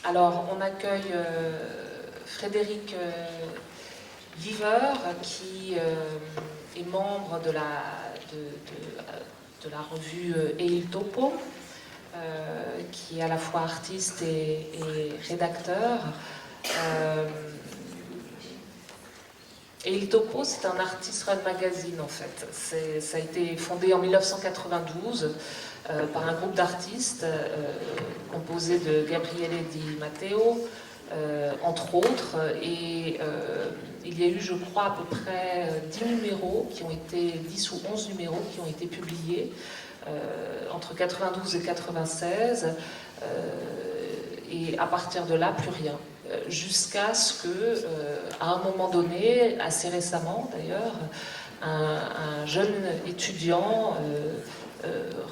Alors, on accueille Frédéric Viver, qui est membre de la revue Il Topo, qui est à la fois artiste et rédacteur. Et Il Topo, c'est un artist run magazine en fait. Ça a été fondé en 1992 par un groupe d'artistes composé de Gabriele Di Matteo, entre autres, et il y a eu, je crois, à peu près 10 numéros qui ont été, 10 ou 11 numéros qui ont été publiés entre 92 et 96, et à partir de là, plus rien. Jusqu'à ce que, à un moment donné, assez récemment d'ailleurs, un jeune étudiant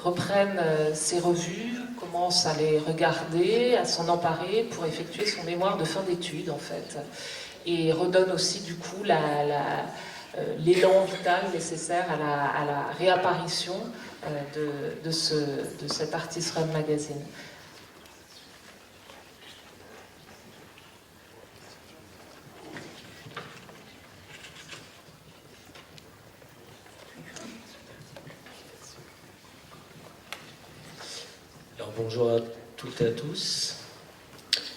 reprenne ces revues, commence à les regarder, à s'en emparer pour effectuer son mémoire de fin d'études en fait, et redonne aussi du coup l'élan vital nécessaire à la réapparition de cet Artist Run Magazine. Alors bonjour à toutes et à tous.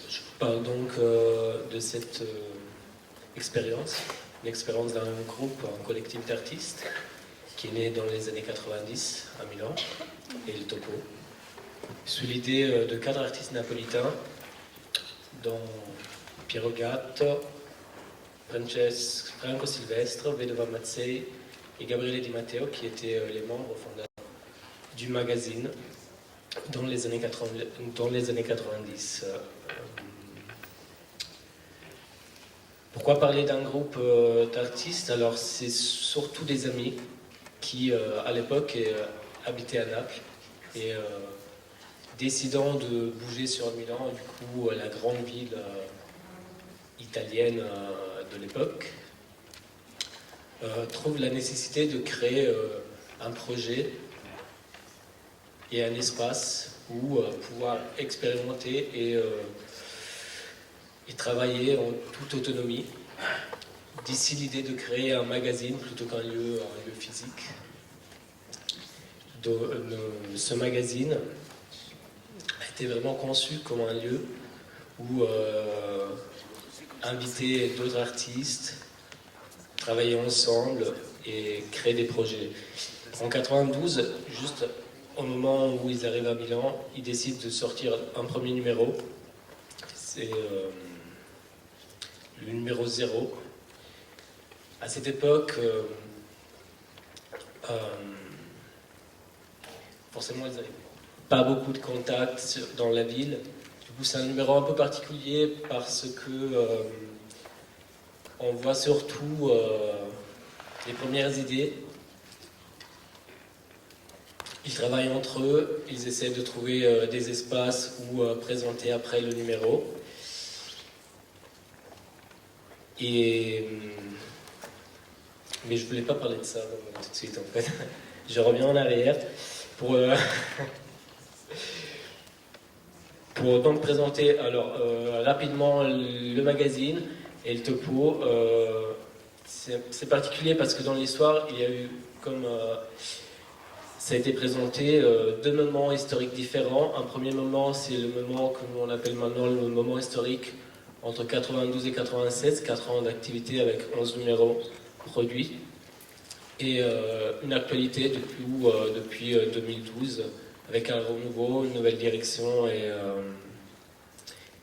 Je vous parle donc de cette expérience, une expérience d'un groupe, un collectif d'artistes qui est né dans les années 90 à Milan, Il Topo, sous l'idée de 4 artistes napolitains, dont Piero Gatto, Franco Silvestre, Vedova Mazzei et Gabriele Di Matteo, qui étaient les membres fondateurs du magazine dans les années 90. Pourquoi parler d'un groupe d'artistes? Alors c'est surtout des amis qui à l'époque habitaient à Naples et décidant de bouger sur Milan, du coup la grande ville italienne de l'époque, trouvent la nécessité de créer un projet et un espace où pouvoir expérimenter et travailler en toute autonomie. D'ici l'idée de créer un magazine plutôt qu'un lieu physique. Ce magazine a été vraiment conçu comme un lieu où inviter d'autres artistes, travailler ensemble et créer des projets. En 92, juste au moment où ils arrivent à Milan, ils décident de sortir un premier numéro. C'est le numéro 0. À cette époque, forcément, ils n'avaient pas beaucoup de contacts dans la ville. Du coup, c'est un numéro un peu particulier parce que on voit surtout les premières idées. Ils travaillent entre eux, ils essaient de trouver des espaces où présenter après le numéro. Mais je voulais pas parler de ça tout de suite en fait. Je reviens en arrière pour donc présenter alors rapidement le magazine et le topo. C'est particulier parce que dans l'histoire il y a eu comme ça a été présenté 2 moments historiques différents. Un premier moment, c'est le moment que nous on appelle maintenant le moment historique entre 92 et 96, 4 ans d'activité avec 11 numéros produits. Et une actualité depuis 2012, avec un renouveau, une nouvelle direction et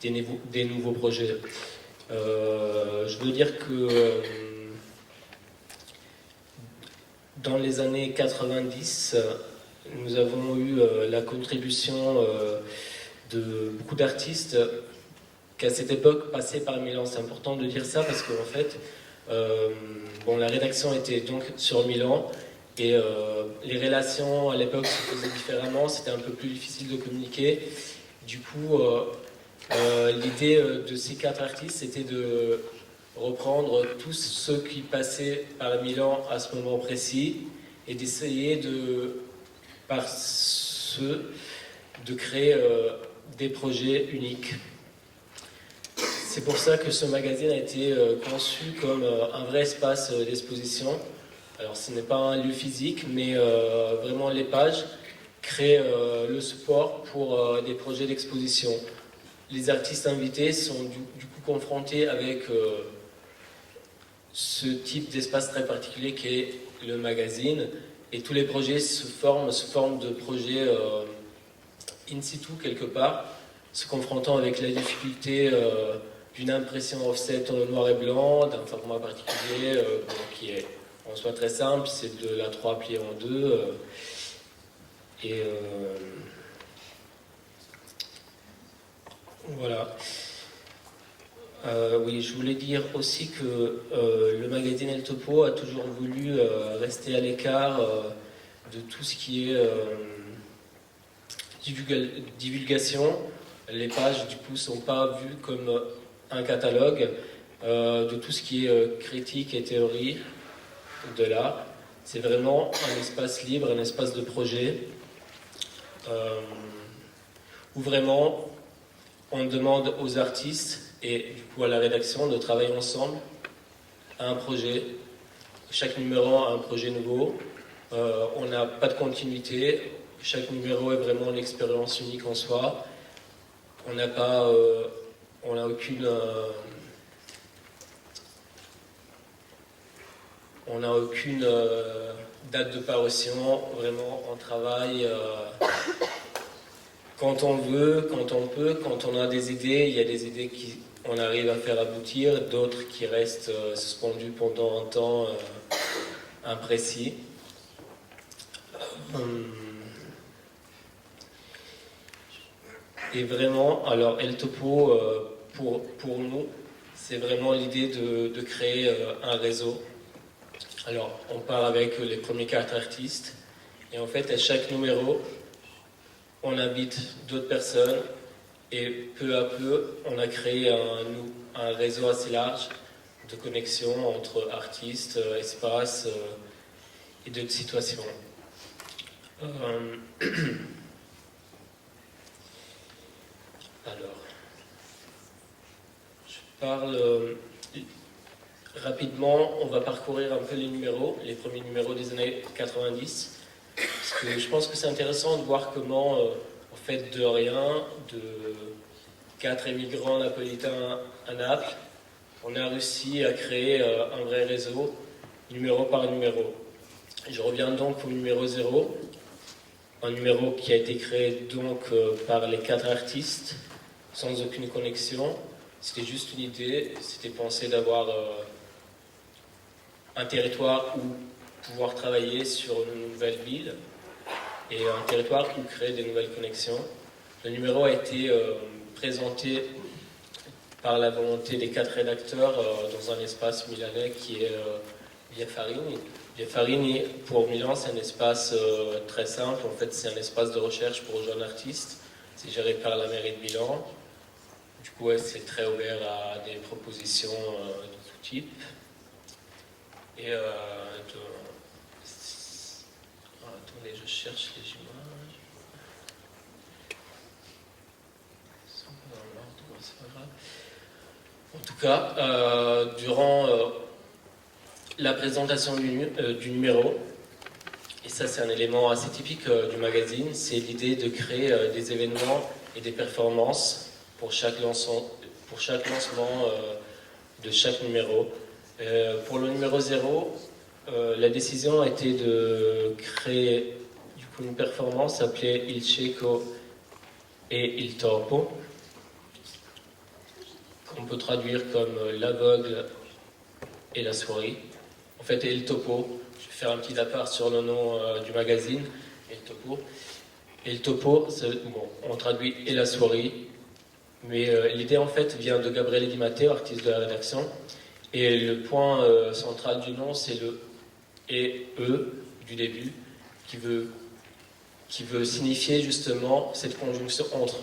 des nouveaux projets. Je veux dire que dans les années 90, nous avons eu la contribution de beaucoup d'artistes qui, à cette époque, passaient par Milan. C'est important de dire ça parce qu'en fait, la rédaction était donc sur Milan et les relations à l'époque se faisaient différemment. C'était un peu plus difficile de communiquer. Du coup, l'idée de ces 4 artistes, c'était de reprendre tous ceux qui passaient par Milan à ce moment précis et d'essayer par ceux de créer des projets uniques. c'est pour ça que ce magazine a été conçu comme un vrai espace d'exposition. Alors ce n'est pas un lieu physique, mais vraiment les pages créent le support pour des projets d'exposition. Les artistes invités sont du coup confrontés avec ce type d'espace très particulier qu'est le magazine, et tous les projets se forment sous forme de projets in situ quelque part, se confrontant avec la difficulté d'une impression offset noir et blanc, d'un format particulier qui est en soi très simple, c'est de l'A3 plié en deux. Voilà. Oui, je voulais dire aussi que le magazine El Topo a toujours voulu rester à l'écart de tout ce qui est divulgation. Les pages, du coup, ne sont pas vues comme un catalogue de tout ce qui est critique et théorie de l'art. C'est vraiment un espace libre, un espace de projet où vraiment on demande aux artistes et du coup à la rédaction de travailler ensemble à un projet. Chaque numéro a un projet nouveau. On n'a pas de continuité. Chaque numéro est vraiment une expérience unique en soi. On n'a pas, on n'a aucune, date de parution. Vraiment, on travaille quand on veut, quand on peut, quand on a des idées. Il y a des idées qu'on arrive à faire aboutir, d'autres qui restent suspendues pendant un temps imprécis. Et vraiment, alors El Topo, pour nous, c'est vraiment l'idée de créer un réseau. Alors, on part avec les premiers 4 artistes, et en fait, à chaque numéro, on invite d'autres personnes, et peu à peu, on a créé un réseau assez large de connexions entre artistes, espaces et d'autres situations. Alors, je parle rapidement, on va parcourir un peu les numéros, les premiers numéros des années 90, parce que je pense que c'est intéressant de voir comment, en fait, de rien, de 4 immigrants napolitains à Naples, on a réussi à créer un vrai réseau, numéro par numéro. Je reviens donc au numéro 0, un numéro qui a été créé donc par les 4 artistes, sans aucune connexion. C'était juste une idée, c'était pensé d'avoir un territoire où pouvoir travailler sur une nouvelle ville et un territoire où créer des nouvelles connexions. Le numéro a été présenté par la volonté des 4 rédacteurs dans un espace milanais qui est Via Farini. Via Farini, pour Milan, c'est un espace très simple. En fait, c'est un espace de recherche pour jeunes artistes. C'est géré par la mairie de Milan. Du coup, ouais, c'est très ouvert à des propositions de tout type. Et attendez, je cherche les images. Ils sont pas dans l'ordre, c'est pas grave. En tout cas, durant la présentation du numéro, et ça c'est un élément assez typique du magazine, c'est l'idée de créer des événements et des performances pour chaque lancement de chaque numéro. Pour le numéro 0, la décision a été de créer du coup une performance appelée Il Cieco et Il Topo, qu'on peut traduire comme l'aveugle et la souris. En fait, El Topo, je vais faire un petit appart sur le nom du magazine, El Topo. El Topo, bon, on traduit et la souris, mais l'idée en fait vient de Gabriele Di Matteo, artiste de la rédaction, et le point central du nom, c'est le et E du début, qui veut signifier justement cette conjonction entre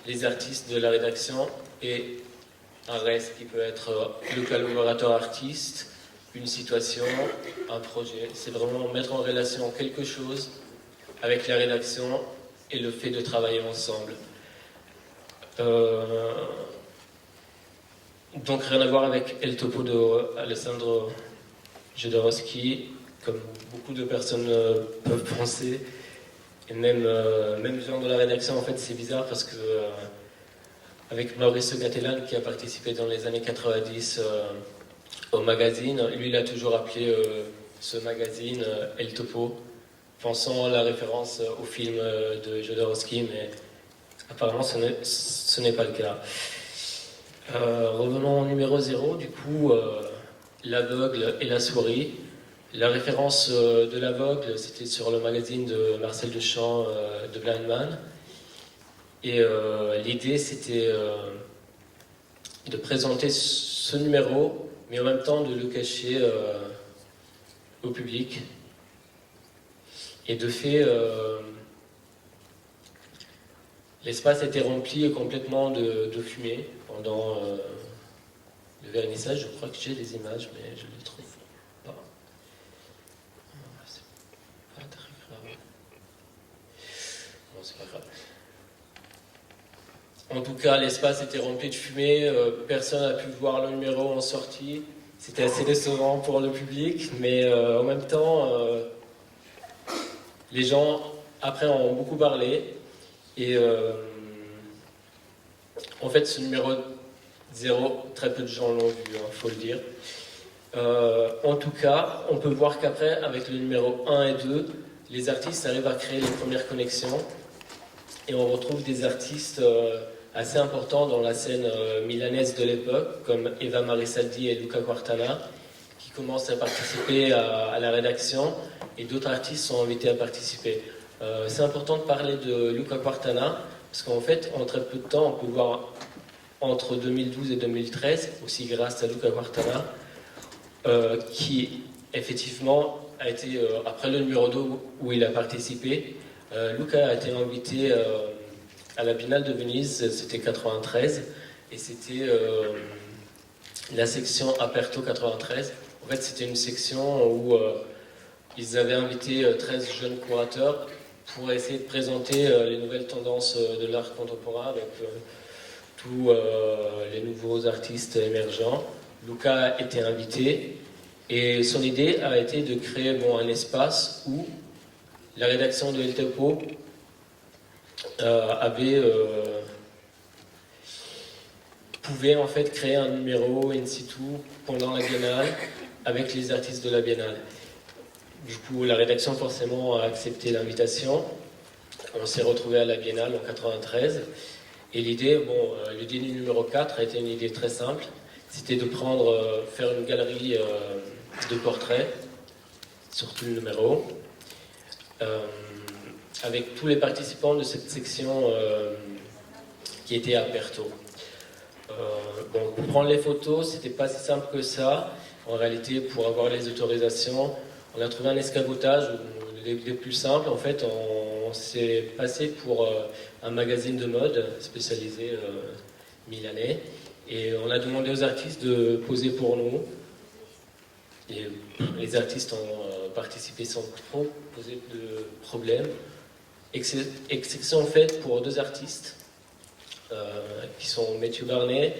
les artistes de la rédaction et un reste qui peut être le collaborateur artiste, une situation, un projet. C'est vraiment mettre en relation quelque chose avec la rédaction et le fait de travailler ensemble. Donc rien à voir avec El Topo de Alessandro Jodorowsky, comme beaucoup de personnes peuvent penser. Et même les gens de la rédaction, en fait, c'est bizarre parce que avec Mauricio Gattelan, qui a participé dans les années 90 au magazine, lui, il a toujours appelé ce magazine El Topo, pensant à la référence au film de Jodorowsky, mais apparemment ce n'est pas le cas. Revenons au numéro 0, du coup, l'aveugle et la souris. La référence de l'aveugle, c'était sur le magazine de Marcel Duchamp, de Blind Man. Et l'idée, c'était de présenter ce numéro, mais en même temps de le cacher au public. Et de fait, l'espace était rempli complètement de fumée pendant le vernissage. Je crois que j'ai des images, mais je les trouve pas. C'est pas très grave. Bon, c'est pas grave. En tout cas, l'espace était rempli de fumée. Personne n'a pu voir le numéro en sortie. C'était assez décevant pour le public, mais en même temps, les gens après en ont beaucoup parlé. Et en fait, ce numéro 0, très peu de gens l'ont vu, faut le dire. En tout cas, on peut voir qu'après, avec le numéro 1 et 2, les artistes arrivent à créer les premières connexions. Et on retrouve des artistes assez importants dans la scène milanaise de l'époque, comme Eva Marisaldi et Luca Quartana, qui commencent à participer à la rédaction, et d'autres artistes sont invités à participer. C'est important de parler de Luca Quartana, parce qu'en fait, en très peu de temps, on peut voir entre 2012 et 2013, aussi grâce à Luca Quartana, qui effectivement a été, après le numéro 2 où il a participé, Luca a été invité à la Biennale de Venise, c'était 93, et c'était la section Aperto 93. En fait, c'était une section où ils avaient invité 13 jeunes curateurs pour essayer de présenter les nouvelles tendances de l'art contemporain avec tous les nouveaux artistes émergents. Luca a été invité et son idée a été de créer un espace où la rédaction de El Topo pouvait en fait créer un numéro in situ pendant la Biennale avec les artistes de la Biennale. Du coup, la rédaction forcément a accepté l'invitation. On s'est retrouvé à la Biennale en 93. Et l'idée, l'idée numéro 4 a été une idée très simple. C'était de faire une galerie de portraits sur tout le numéro, avec tous les participants de cette section qui était à Aperto. Pour prendre les photos, c'était pas si simple que ça. En réalité, pour avoir les autorisations, on a trouvé un escagotage, les plus simples. En fait, on s'est passé pour un magazine de mode spécialisé milanais. Et on a demandé aux artistes de poser pour nous. Et les artistes ont participé sans trop poser de problème. Exception faite pour 2 artistes qui sont Matthew Barney,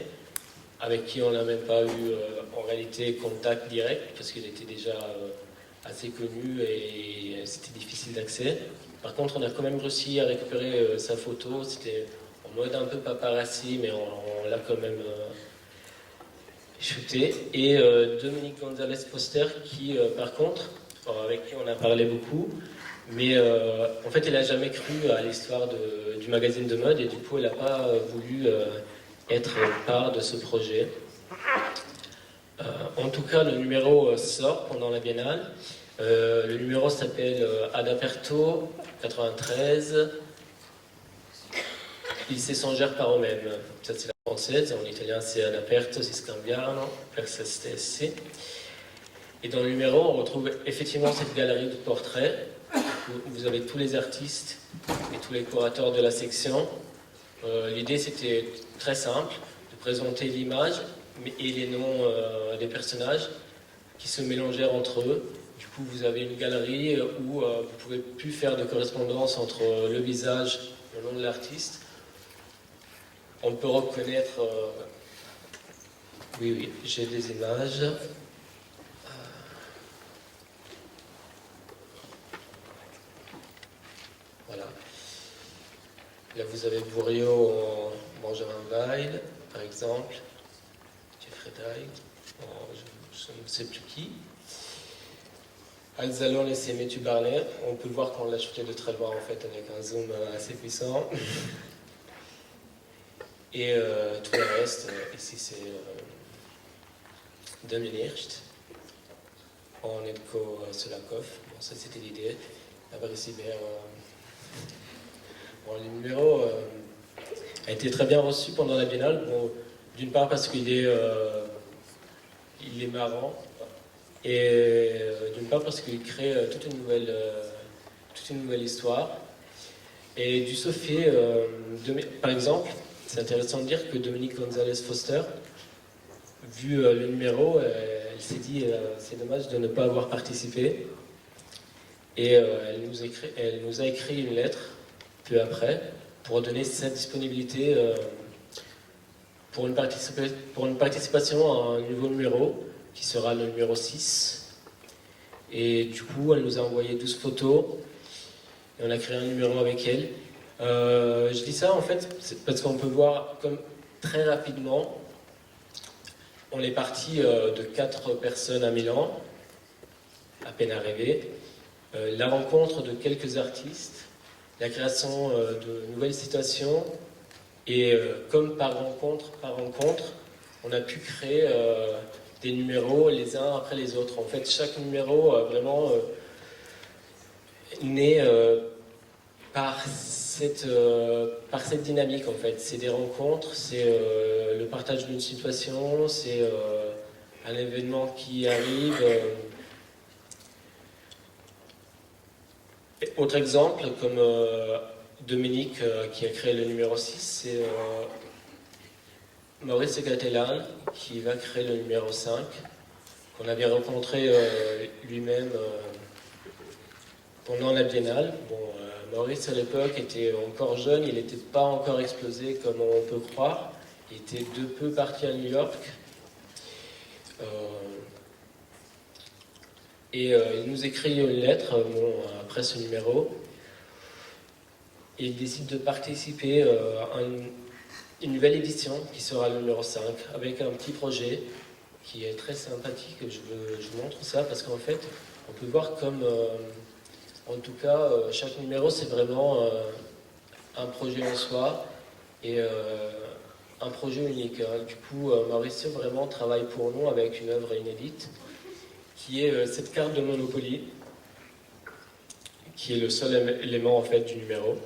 avec qui on n'a même pas eu en réalité contact direct parce qu'il était déjà assez connu et c'était difficile d'accès. Par contre, on a quand même réussi à récupérer sa photo. C'était en mode un peu paparazzi, mais on l'a quand même shooté. Et Dominique Gonzalez Poster, qui par contre, avec qui on a parlé beaucoup, mais en fait, elle n'a jamais cru à l'histoire du magazine de mode et du coup, elle n'a pas voulu être part de ce projet. En tout cas, le numéro sort pendant la Biennale. Le numéro s'appelle Ad Aperto 93. Ils se songèrent par eux-mêmes. Ça, c'est la française. En italien, c'est Ad Aperto si scambiano per se stessi. Et dans le numéro, on retrouve effectivement cette galerie de portraits où vous avez tous les artistes et tous les curateurs de la section. L'idée, c'était très simple, de présenter l'image et les noms des personnages qui se mélangèrent entre eux. Du coup, vous avez une galerie où vous ne pouvez plus faire de correspondance entre le visage et le nom de l'artiste. On peut reconnaître Oui, oui, j'ai des images. Voilà. Là, vous avez Bourriot en Benjamin Weil, par exemple. Jeffrey Dyke, je ne sais plus qui. Alzalon et Semetu Barnet. On peut voir qu'on l'a shooté de très loin, en fait, avec un zoom assez puissant. Et tout le reste, ici, c'est Dominircht, en Edko Solakov. Bon, ça, c'était l'idée. Après, ici, bon, le numéro a été très bien reçu pendant la Biennale. Bon, d'une part parce qu'il est, il est marrant, et d'une part parce qu'il crée toute une nouvelle histoire. Et du ce fait, par exemple, c'est intéressant de dire que Dominique Gonzalez Foster, vu le numéro, elle s'est dit c'est dommage de ne pas avoir participé. Et elle nous a écrit une lettre peu après pour donner sa disponibilité pour une participation à un nouveau numéro qui sera le numéro 6. Et du coup, elle nous a envoyé 12 photos et on a créé un numéro avec elle. Je dis ça en fait parce qu'on peut voir comme très rapidement, on est parti de 4 personnes à Milan, à peine arrivés, la rencontre de quelques artistes, la création de nouvelles situations, et comme par rencontre, on a pu créer des numéros les uns après les autres. En fait, chaque numéro vraiment né par cette dynamique, en fait. C'est des rencontres, c'est le partage d'une situation, c'est un événement qui arrive. Autre exemple, comme Dominique qui a créé le numéro 6, c'est Maurice Gatelan qui va créer le numéro 5, qu'on avait rencontré lui-même pendant la Biennale. Bon, Maurice à l'époque était encore jeune, il n'était pas encore explosé comme on peut croire. Il était de peu parti à New York. Et il nous écrit une lettre après ce numéro. Et il décide de participer à une nouvelle édition qui sera le numéro 5, avec un petit projet qui est très sympathique. Je vous montre ça parce qu'en fait, on peut voir comme, en tout cas, chaque numéro c'est vraiment un projet en soi et un projet unique. Du coup, Mauricio vraiment travaille pour nous avec une œuvre inédite qui est cette carte de Monopoly, qui est le seul élément en fait du numéro.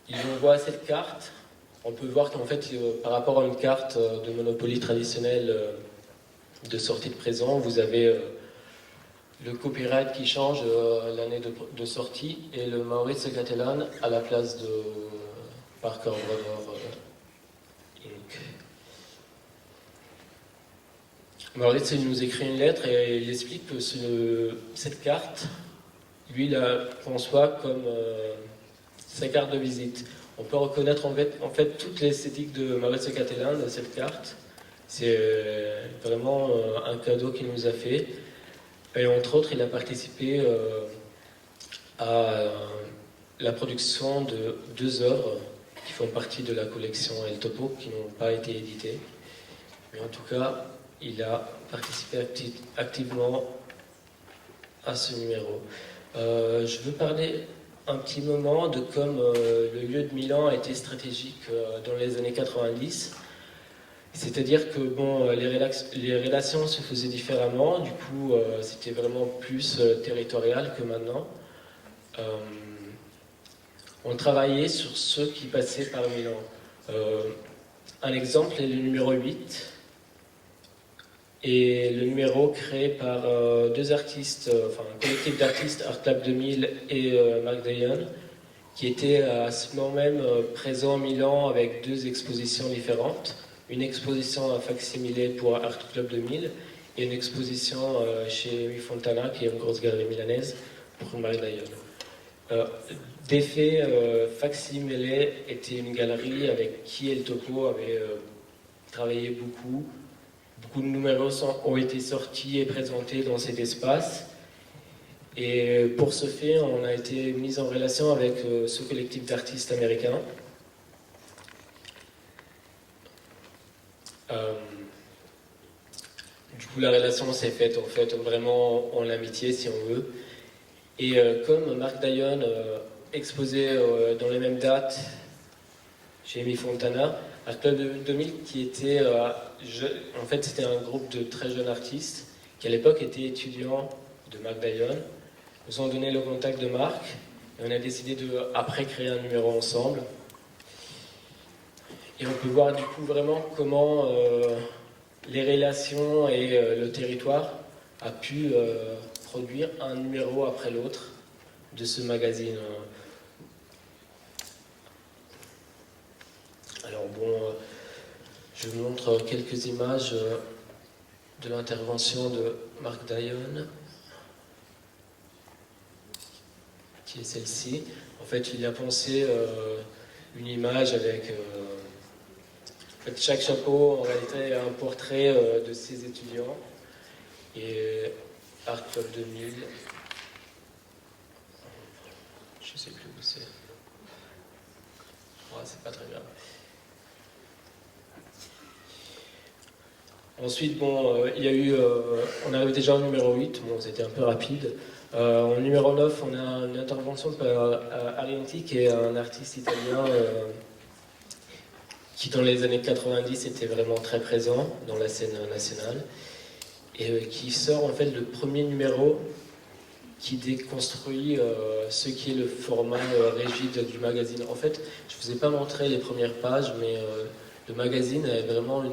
Et on voit cette carte, on peut voir qu'en fait, par rapport à une carte de Monopoly traditionnelle de sortie de présent, vous avez le copyright qui change l'année de sortie et le Maurice Gatelan à la place de Parker Brothers Inc. Maurice il nous écrit une lettre et il explique que cette carte, lui, il la conçoit comme sa carte de visite. On peut reconnaître en fait toute l'esthétique de Maurice Gatelan de cette carte. C'est vraiment un cadeau qu'il nous a fait. Et entre autres, il a participé à la production de 2 œuvres qui font partie de la collection El Topo, qui n'ont pas été éditées. Mais en tout cas, il a participé activement à ce numéro. Je veux parler un petit moment de comme le lieu de Milan a été stratégique dans les années 90. C'est-à-dire que bon, les relations se faisaient différemment, du coup c'était vraiment plus territorial que maintenant. On travaillait sur ceux qui passaient par Milan. Un exemple est le numéro 8, et le numéro créé par 2 artistes, enfin un collectif d'artistes, Art Club 2000 et Mark Dayan, qui étaient à ce moment même présents à Milan avec 2 expositions différentes. Une exposition à facsimilé pour Art Club 2000 et une exposition chez Louis Fontana, qui est une grosse galerie milanaise, pour Mark Dayan. D'effet, facsimilé était une galerie avec qui El Topo avait travaillait beaucoup. Beaucoup de numéros ont été sortis et présentés dans cet espace. Et pour ce fait, on a été mis en relation avec ce collectif d'artistes américains. Du coup, la relation s'est faite en fait vraiment en amitié, si on veut. Et comme Mark Dion exposait dans les mêmes dates chez Amy Fontana, Art Club 2000, qui était en fait c'était un groupe de très jeunes artistes qui à l'époque étaient étudiants de Mark Dion, nous ont donné le contact de Mark et on a décidé de après créer un numéro ensemble. Et on peut voir du coup vraiment comment les relations et le territoire a pu produire un numéro après l'autre de ce magazine. Alors bon, je vous montre quelques images de l'intervention de Mark Dion, qui est celle-ci. En fait, il a pensé une image avec en fait, chaque chapeau, en réalité, est un portrait de ses étudiants. Et Art Club 2000, je ne sais plus où c'est. Ouais, c'est pas très bien. Ensuite, bon, il y a eu, on arrive déjà au numéro 8, bon, c'était un peu rapide. Au numéro 9, on a une intervention par Arienti, qui est un artiste italien qui, dans les années 90, était vraiment très présent dans la scène nationale, et qui sort en fait le premier numéro qui déconstruit ce qui est le format rigide du magazine. En fait, je ne vous ai pas montré les premières pages, mais le magazine est vraiment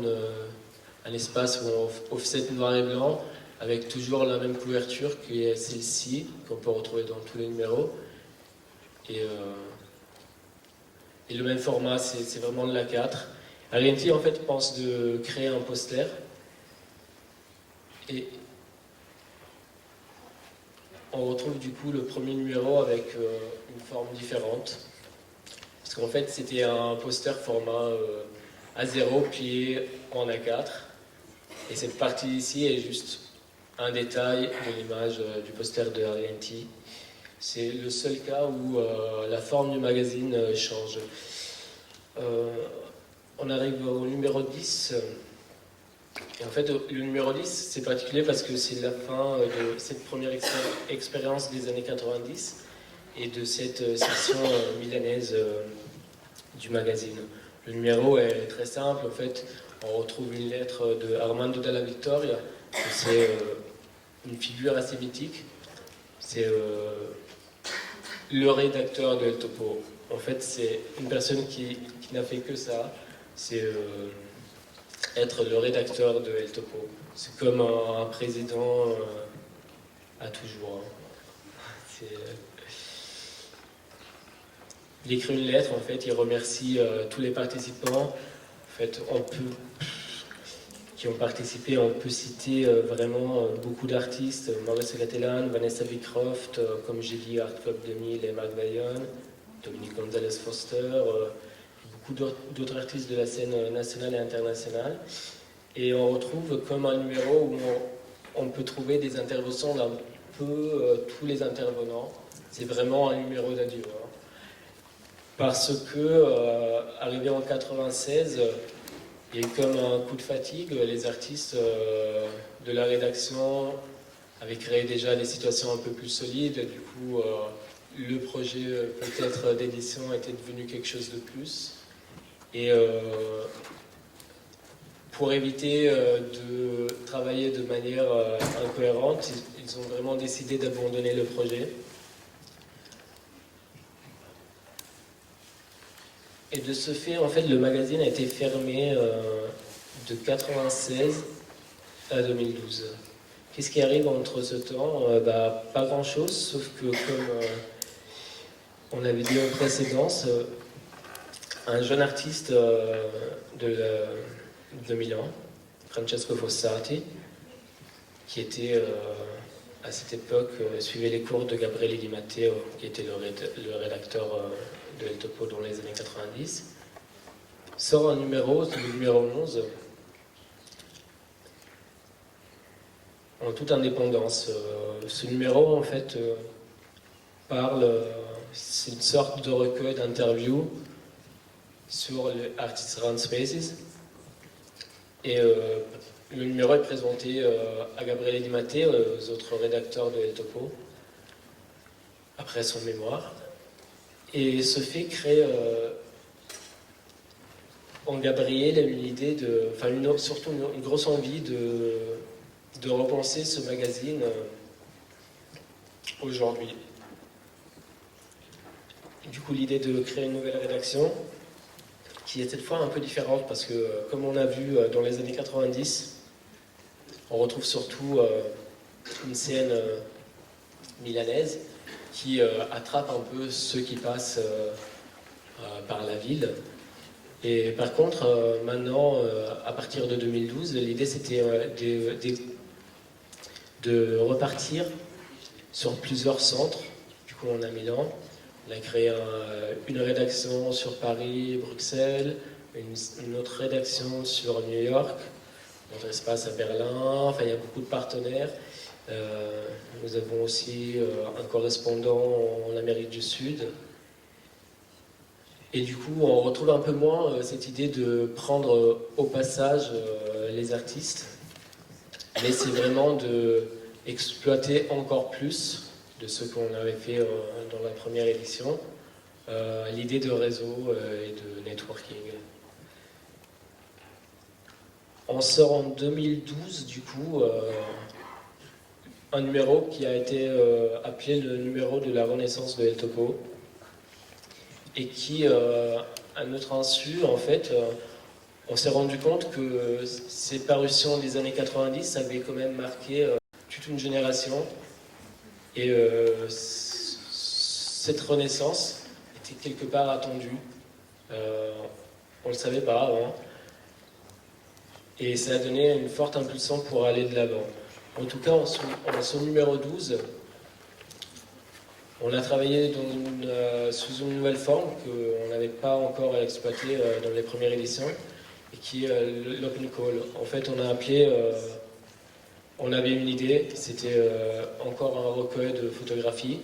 un espace où on offset noir et blanc, avec toujours la même couverture qui est celle-ci, qu'on peut retrouver dans tous les numéros. Et le même format, c'est vraiment de l'A4. Arienti, en fait, pense de créer un poster. Et on retrouve du coup le premier numéro avec une forme différente. Parce qu'en fait, c'était un poster format A0 plié en A4. Et cette partie ici est juste un détail de l'image du poster de Arienti. C'est le seul cas où la forme du magazine change. On arrive au numéro 10. Et en fait, le numéro 10, c'est particulier parce que c'est la fin de cette première expérience des années 90 et de cette section milanaise du magazine. Le numéro est très simple. En fait, on retrouve une lettre de Armando Della Vittoria. C'est une figure assez mythique. C'est le rédacteur de El Topo. En fait, c'est une personne qui n'a fait que ça. C'est être le rédacteur de El Topo. C'est comme un président à toujours. Hein. Il écrit une lettre, en fait, il remercie tous les participants. En fait, qui ont participé, on peut citer vraiment beaucoup d'artistes, Maurice Gatelan, Vanessa Vycroft, comme j'ai dit, Art Club 2000 et Mark Dion, Dominique Gonzalez Foster, beaucoup d'autres artistes de la scène nationale et internationale. Et on retrouve comme un numéro où on peut trouver des interventions d'un peu tous les intervenants. C'est vraiment un numéro d'adieu. Hein. Parce que, arrivé en 96, il y a eu comme un coup de fatigue. Les artistes de la rédaction avaient créé déjà des situations un peu plus solides. Du coup, le projet peut-être d'édition était devenu quelque chose de plus. Et pour éviter de travailler de manière incohérente, ils ont vraiment décidé d'abandonner le projet. Et de ce fait, en fait, le magazine a été fermé de 96 à 2012. Qu'est-ce qui arrive entre ce temps? Pas grand-chose, sauf que comme on avait dit en précédence, un jeune artiste de Milan, Francesco Fossati, qui était à cette époque suivait les cours de Gabriele Di Matteo, qui était le rédacteur de El Topo dans les années 90, sort un numéro, le numéro 11, en toute indépendance. Ce numéro, en fait, parle, c'est une sorte de recueil d'interviews sur les Artists Around Spaces. Et le numéro est présenté à Gabriele Di Mattei, aux autres rédacteurs de El Topo, après son mémoire. Et ce fait crée en Gabriele une idée de, enfin surtout une grosse envie de repenser ce magazine aujourd'hui. Du coup, l'idée de créer une nouvelle rédaction, qui est cette fois un peu différente, parce que, comme on a vu dans les années 90, on retrouve surtout une scène milanaise qui attrape un peu ceux qui passent par la ville. Et par contre, maintenant, à partir de 2012, l'idée c'était de repartir sur plusieurs centres. Du coup, on a Milan, on a créé une rédaction sur Paris, Bruxelles, une autre rédaction sur New York, notre espace à Berlin. Enfin, il y a beaucoup de partenaires. Nous avons aussi un correspondant en Amérique du Sud. Et du coup, on retrouve un peu moins cette idée de prendre au passage les artistes, mais c'est vraiment d'exploiter encore plus de ce qu'on avait fait dans la première édition, l'idée de réseau et de networking. On sort en 2012, du coup, un numéro qui a été appelé le numéro de la renaissance de El Topo, et qui, à notre insu, en fait, on s'est rendu compte que ces parutions des années 90 avaient quand même marqué toute une génération, et cette renaissance était quelque part attendue. On ne le savait pas avant, et ça a donné une forte impulsion pour aller de l'avant. En tout cas, en son numéro 12, on a travaillé sous une nouvelle forme qu'on n'avait pas encore exploitée dans les premières éditions, et qui est l'open call. En fait, on avait une idée, c'était encore un recueil de photographies.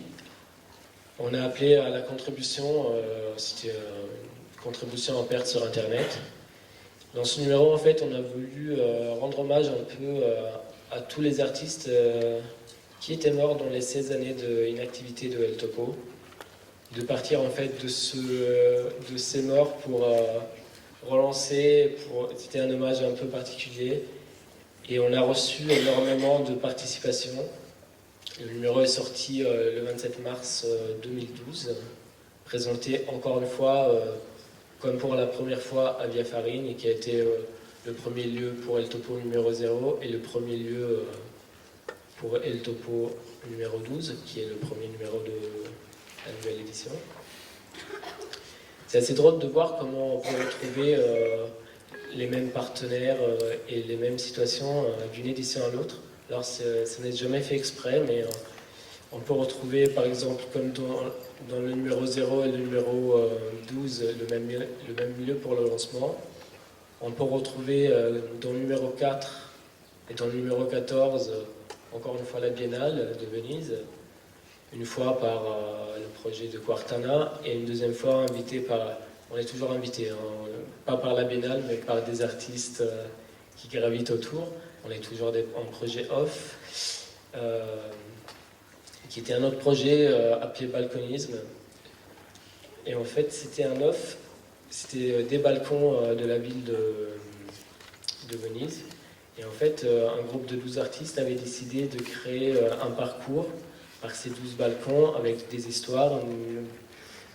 On a appelé à la contribution, c'était une contribution en perte sur Internet. Dans ce numéro, en fait, on a voulu rendre hommage un peu à tous les artistes qui étaient morts dans les 16 années d'inactivité de El Topo, de partir en fait de ces morts pour relancer, c'était un hommage un peu particulier, et on a reçu énormément de participation. Le numéro est sorti le 27 mars 2012, présenté encore une fois, comme pour la première fois, à Via Farine, et qui a été le premier lieu pour El Topo numéro 0 et le premier lieu pour El Topo numéro 12, qui est le premier numéro de la nouvelle édition. C'est assez drôle de voir comment on peut retrouver les mêmes partenaires et les mêmes situations d'une édition à l'autre. Alors, ça n'est jamais fait exprès, mais on peut retrouver, par exemple, comme dans le numéro 0 et le numéro 12, le même lieu pour le lancement. On peut retrouver dans le numéro 4 et dans le numéro 14, encore une fois la Biennale de Venise, une fois par le projet de Quartana, et une deuxième fois on est toujours invité, hein, pas par la Biennale, mais par des artistes qui gravitent autour. On est toujours en projet off, qui était un autre projet appelé Balconisme. Et en fait, c'était un off, c'était des balcons de la ville de Venise. Et en fait, un groupe de 12 artistes avait décidé de créer un parcours par ces 12 balcons avec des histoires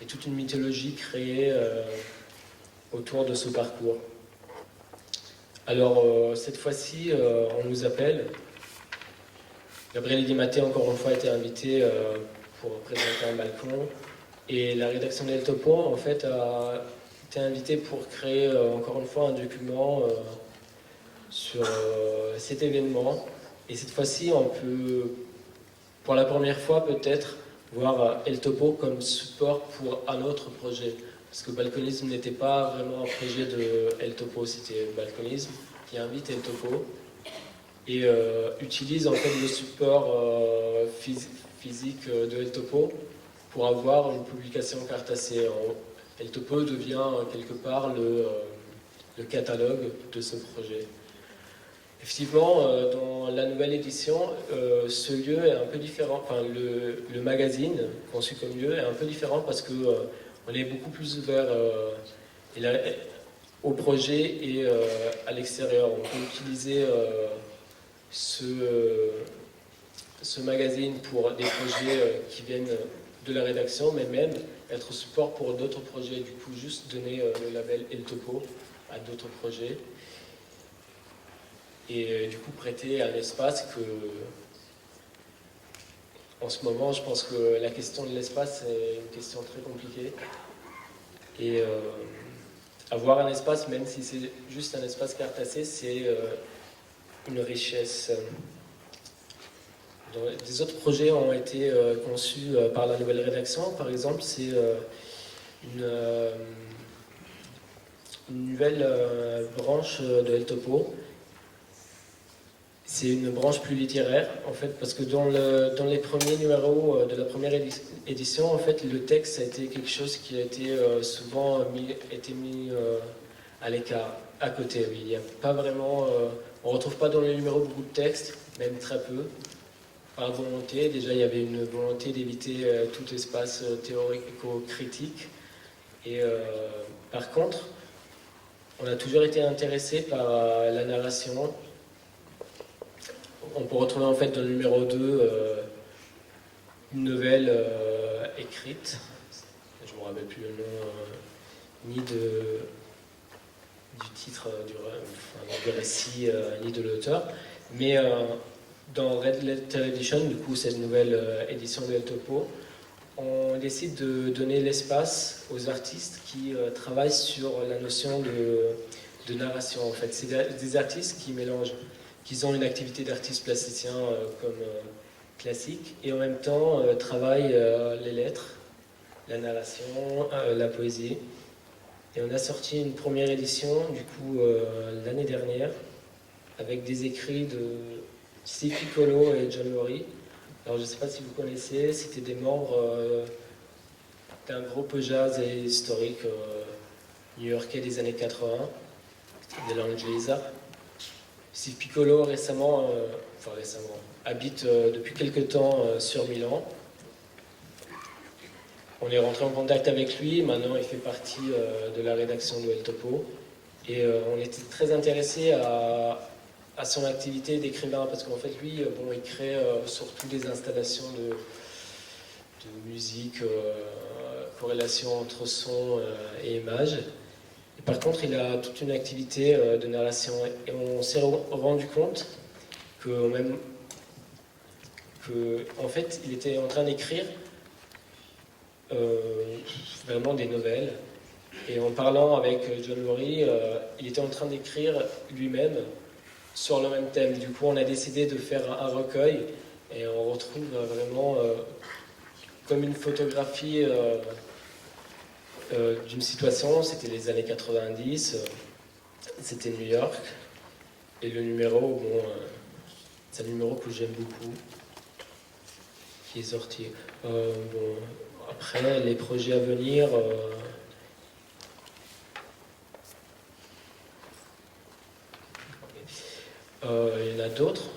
et toute une mythologie créée autour de ce parcours. Alors, cette fois-ci, on nous appelle. Gabriele Di Mattei, encore une fois, a été invitée pour présenter un balcon. Et la rédaction d'El Topo, en fait, a été invitée pour créer, encore une fois, un document sur cet événement. Et cette fois-ci, on peut, pour la première fois peut-être, voir El Topo comme support pour un autre projet. Parce que Balconisme n'était pas vraiment un projet de El Topo, c'était Balconisme qui invite El Topo. et utilise en fait le support physique de Eltopo pour avoir une publication Cartacé. Eltopo devient quelque part le catalogue de ce projet. Effectivement, dans la nouvelle édition, ce lieu est un peu différent, enfin le magazine conçu comme lieu est un peu différent parce que on est beaucoup plus ouvert au projet et à l'extérieur. On peut utiliser ce magazine pour des projets qui viennent de la rédaction, mais même être support pour d'autres projets, du coup juste donner le label Eltopo à d'autres projets. Et du coup prêter un espace que, en ce moment, je pense que la question de l'espace est une question très compliquée. Et avoir un espace, même si c'est juste un espace Cartacé, c'est une richesse. Des autres projets ont été conçus par la nouvelle rédaction. Par exemple, c'est une nouvelle branche de Eltopo. C'est une branche plus littéraire, en fait, parce que dans les premiers numéros de la première édition, en fait, le texte a été quelque chose qui a été souvent mis à l'écart, à côté. Oui. Il n'y a pas vraiment, on ne retrouve pas dans les numéros beaucoup de texte, même très peu, par volonté. Déjà, il y avait une volonté d'éviter tout espace théorico-critique. Et par contre, on a toujours été intéressé par la narration. On peut retrouver en fait dans le numéro 2 une nouvelle écrite, je ne me rappelle plus le nom, ni du titre du récit, ni de l'auteur, mais dans Red Letter Edition, du coup cette nouvelle édition de Eltopo, on décide de donner l'espace aux artistes qui travaillent sur la notion de narration. En fait, c'est des artistes qui mélangent, qui ont une activité d'artiste plasticien comme classique, et en même temps travaillent les lettres, la narration, la poésie. Et on a sorti une première édition, du coup, l'année dernière, avec des écrits de Steve Piccolo et John Laurie. Alors je ne sais pas si vous connaissez, c'était des membres d'un groupe jazz et historique new-yorkais des années 80, de l'Angeliza. Steve Piccolo récemment, habite depuis quelque temps sur Milan. On est rentré en contact avec lui, maintenant il fait partie de la rédaction de Eltopo. Et on était très intéressés à son activité d'écrivain, parce qu'en fait lui, il crée surtout des installations de musique, corrélation entre son et image. Et par contre, il a toute une activité de narration, et on s'est rendu compte en fait, il était en train d'écrire vraiment des nouvelles. Et en parlant avec John Laurie, il était en train d'écrire lui-même sur le même thème. Du coup, on a décidé de faire un recueil, et on retrouve vraiment comme une photographie d'une situation. C'était les années 90, c'était New York, et le numéro, c'est un numéro que j'aime beaucoup, qui est sorti. Après, les projets à venir, il y en a d'autres.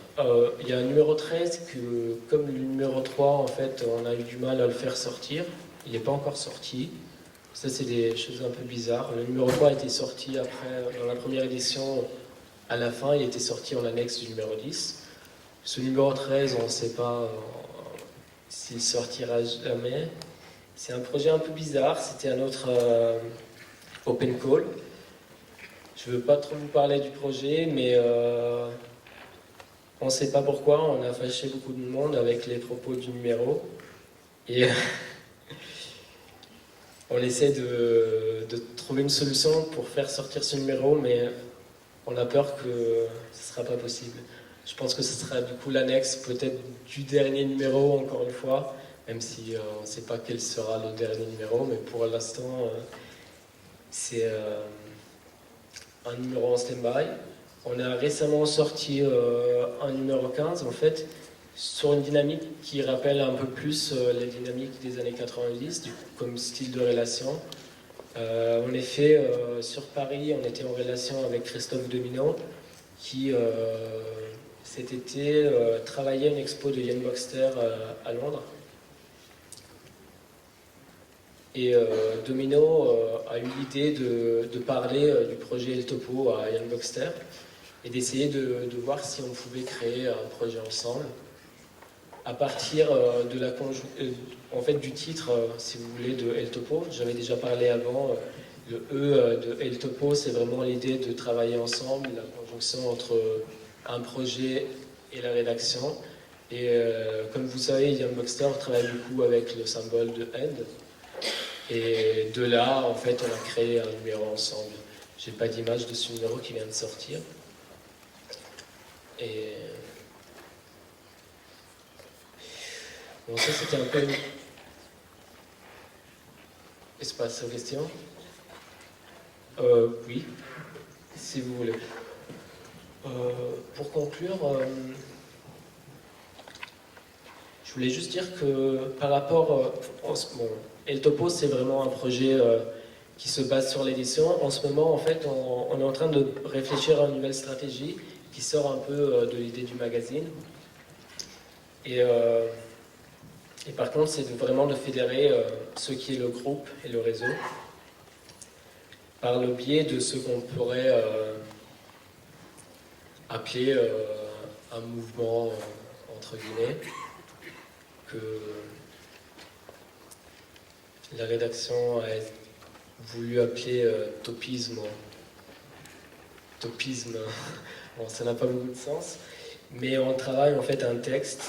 Il y a un numéro 13 que, comme le numéro 3, en fait, on a eu du mal à le faire sortir. Il n'est pas encore sorti. Ça, c'est des choses un peu bizarres. Le numéro 3 a été sorti après, dans la première édition, à la fin, il était sorti en annexe du numéro 10. Ce numéro 13, on ne sait pas s'il sortira jamais. C'est un projet un peu bizarre. C'était un autre open call. Je ne veux pas trop vous parler du projet, mais on ne sait pas pourquoi. On a fâché beaucoup de monde avec les propos du numéro. Et on essaie de trouver une solution pour faire sortir ce numéro, mais on a peur que ce ne sera pas possible. Je pense que ce sera du coup l'annexe peut-être du dernier numéro, encore une fois, même si on ne sait pas quel sera le dernier numéro, mais pour l'instant, c'est un numéro en stand-by. On a récemment sorti un numéro 15, en fait, sur une dynamique qui rappelle un peu plus les dynamiques des années 90, comme style de relation. En effet, sur Paris, on était en relation avec Christophe Domino, qui cet été travaillait à une expo de Ian Baxter à Londres. Et Domino a eu l'idée de parler du projet El Topo à Ian Baxter et d'essayer de voir si on pouvait créer un projet ensemble à partir de la en fait, du titre, si vous voulez, de El Topo. J'avais déjà parlé avant. Le E de El Topo, c'est vraiment l'idée de travailler ensemble, la conjonction entre un projet et la rédaction. Et comme vous savez, Ian Baxter travaille beaucoup avec le symbole de End. Et de là, en fait, on a créé un numéro ensemble. J'ai pas d'image de ce numéro qui vient de sortir. Et bon, ça c'était un peu espace aux questions. Oui, si vous voulez. Pour conclure, je voulais juste dire que par rapport... bon, El Topo, c'est vraiment un projet qui se base sur l'édition. En ce moment, en fait, on est en train de réfléchir à une nouvelle stratégie qui sort un peu de l'idée du magazine. Et par contre, c'est vraiment de fédérer ce qui est le groupe et le réseau par le biais de ce qu'on pourrait appeler un mouvement, entre guillemets, que la rédaction a voulu appeler topisme. Topisme, bon, ça n'a pas beaucoup de sens, mais on travaille en fait un texte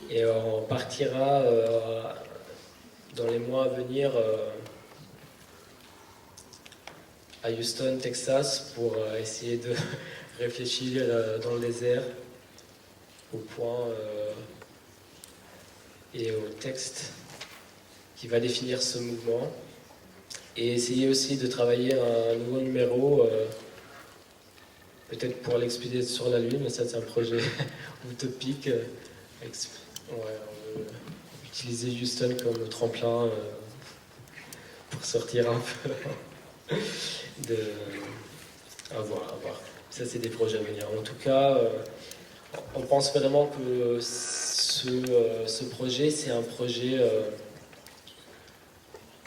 et on partira dans les mois à venir à Houston, Texas, pour essayer de réfléchir dans le désert au point et au texte qui va définir ce mouvement, et essayer aussi de travailler un nouveau numéro, peut-être pour l'expédier sur la Lune, mais ça c'est un projet utopique. On veut utiliser Houston comme tremplin pour sortir un peu de... À voir. Ça c'est des projets à venir. En tout cas, on pense vraiment que ce projet, c'est un projet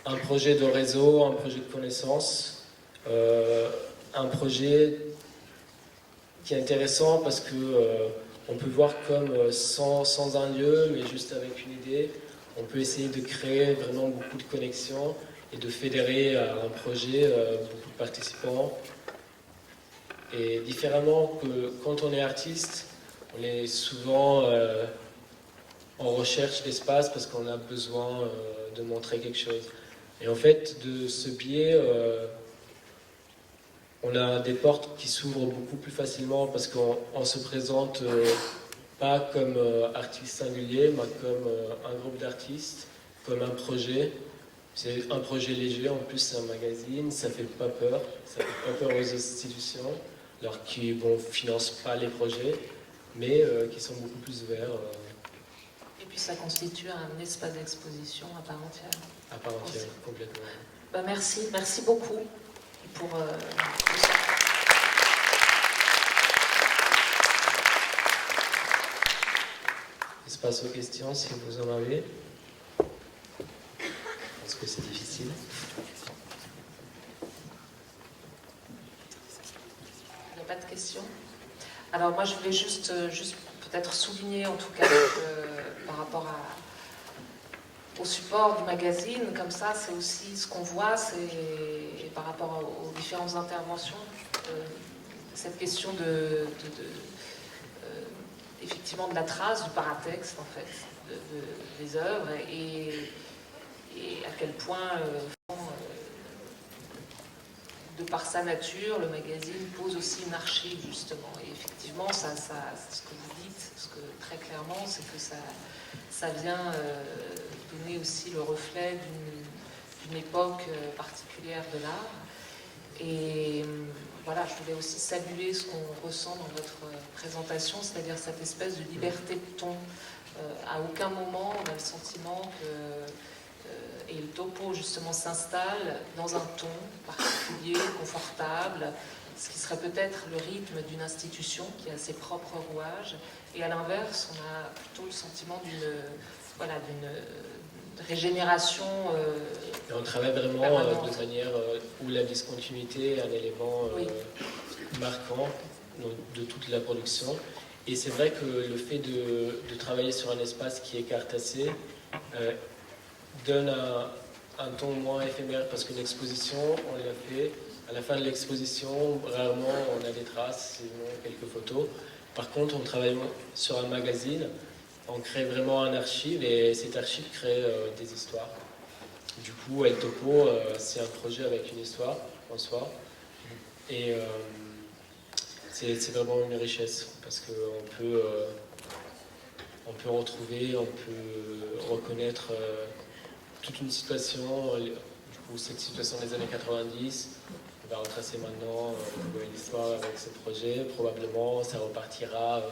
de réseau, un projet de connaissance, un projet qui est intéressant parce que on peut voir comme sans un lieu, mais juste avec une idée, on peut essayer de créer vraiment beaucoup de connexions et de fédérer un projet, beaucoup de participants. Et différemment que quand on est artiste, on est souvent en recherche d'espace parce qu'on a besoin de montrer quelque chose. Et en fait, de ce biais, on a des portes qui s'ouvrent beaucoup plus facilement parce qu'on se présente pas comme artiste singulier, mais comme un groupe d'artistes, comme un projet. C'est un projet léger, en plus c'est un magazine, ça fait pas peur aux institutions, alors qui ne financent pas les projets, mais qui sont beaucoup plus ouverts. Et puis ça constitue un espace d'exposition à part entière. À part entière, complètement. Bah merci beaucoup pour Espace aux questions, si vous en avez. Je pense que c'est difficile. Il n'y a pas de questions. Alors moi je voulais juste peut-être souligner en tout cas par rapport au support du magazine, comme ça c'est aussi ce qu'on voit, c'est par rapport aux différentes interventions, cette question effectivement de la trace, du paratexte en fait, des œuvres, et à quel point, de par sa nature, le magazine pose aussi une archive justement. Et effectivement, ça, ce que vous dites, très clairement, c'est que ça vient donner aussi le reflet d'une époque particulière de l'art. Et voilà, je voulais aussi saluer ce qu'on ressent dans votre présentation, c'est-à-dire cette espèce de liberté de ton. À aucun moment on a le sentiment que El Topo justement s'installe dans un ton particulier, confortable, ce qui serait peut-être le rythme d'une institution qui a ses propres rouages. Et à l'inverse, on a plutôt le sentiment d'une régénération. Et on travaille vraiment de manière où la discontinuité est un élément marquant de toute la production. Et c'est vrai que le fait de travailler sur un espace qui est cartassé donne un ton moins éphémère, parce qu'une exposition, on l'a fait, à la fin de l'exposition, rarement on a des traces, sinon quelques photos. Par contre, on travaille sur un magazine, on crée vraiment un archive, et cette archive crée des histoires. Du coup, El Topo, c'est un projet avec une histoire en soi, et c'est vraiment une richesse, parce qu'on peut retrouver, on peut reconnaître toute une situation, du coup cette situation des années 90, on va retracer maintenant une histoire avec ce projet, probablement ça repartira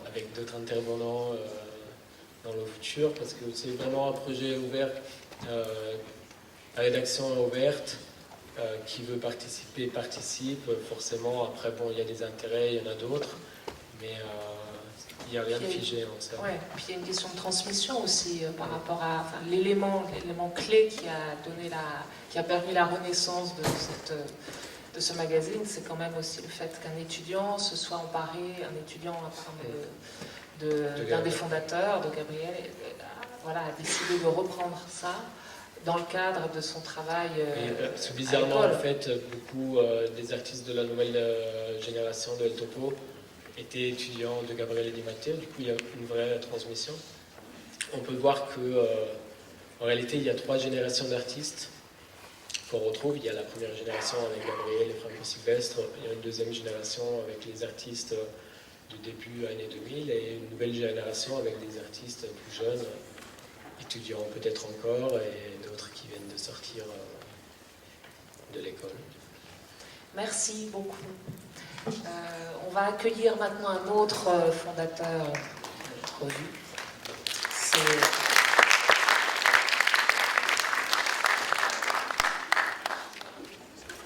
avec d'autres intervenants dans le futur, parce que c'est vraiment un projet ouvert, la rédaction est ouverte, qui veut participer participe, forcément après bon il y a des intérêts, il y en a d'autres, mais il n'y a rien de figé en ça. Ouais, puis il y a une question de transmission aussi par rapport à l'élément clé qui a permis la renaissance de ce magazine, c'est quand même aussi le fait qu'un étudiant se soit emparé, un étudiant d'un des fondateurs, de Gabriel, a décidé de reprendre ça dans le cadre de son travail bizarrement, en fait, beaucoup des artistes de la nouvelle génération de El Topo étaient étudiants de Gabriel et Di Matteo, du coup il y a une vraie transmission. On peut voir que en réalité il y a 3 générations d'artistes qu'on retrouve. Il y a la première génération avec Gabriel et Franco Silvestre, il y a une deuxième génération avec les artistes de début années 2000 et une nouvelle génération avec des artistes plus jeunes, étudiants peut-être encore, et d'autres qui viennent de sortir de l'école. Merci beaucoup. On va accueillir maintenant un autre fondateur de notre revue. C'est